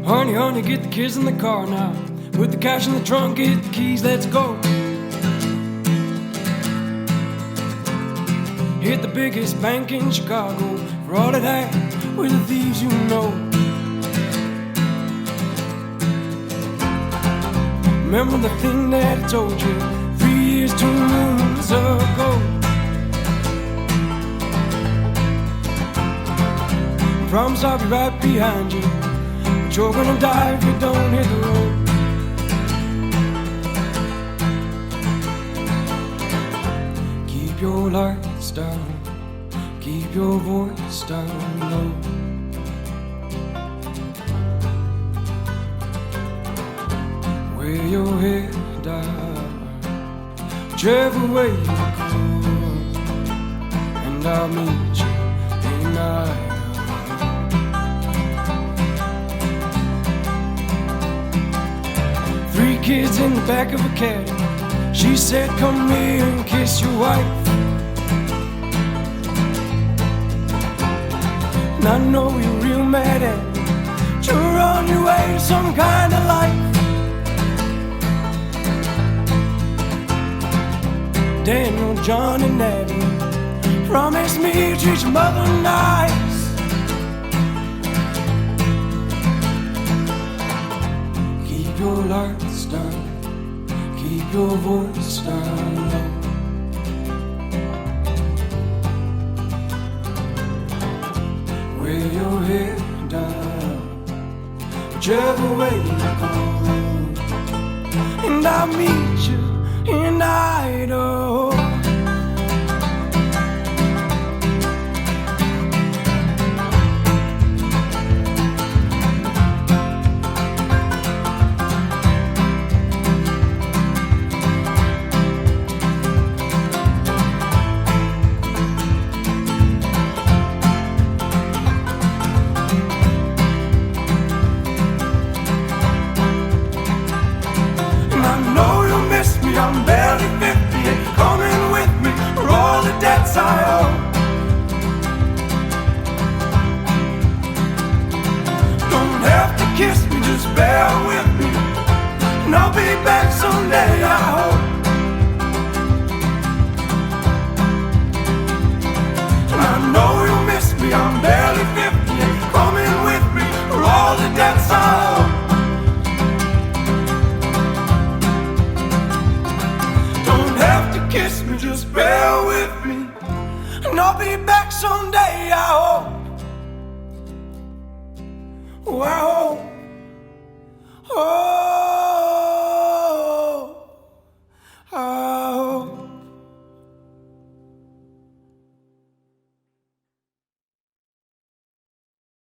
Honey, honey, get the kids in the car now. Put the cash in the trunk, get the keys, let's go. Hit the biggest bank in Chicago. For all it had, we're the thieves you know. Remember the thing that I told you 3 years, 2 moons ago. I promise I'll be right behind you, but you're gonna die if you don't hit the road. Keep your lights down, keep your voice down low. Wear your head down, whichever way you go, and I'll meet you in Idaho. 3 kids in the back of a caddy. She said, come here and kiss your wife. And I know you're real mad at me, but you're on your way to some kind of life. Daniel, John, and Abby, promise me to treat your mother nice. Keep your lights down, keep your voice down low. Wear your head down, whichever way you go, and I'll meet you in Idaho. I'm barely 50 and coming with me for all the debts I owe. Don't have to kiss me, just bear with me, and I'll be back someday, I hope. And I know you'll miss me, I'm barely 50 and coming with me for all the debts I owe. Kiss me, just bear with me, and I'll be back someday, I hope.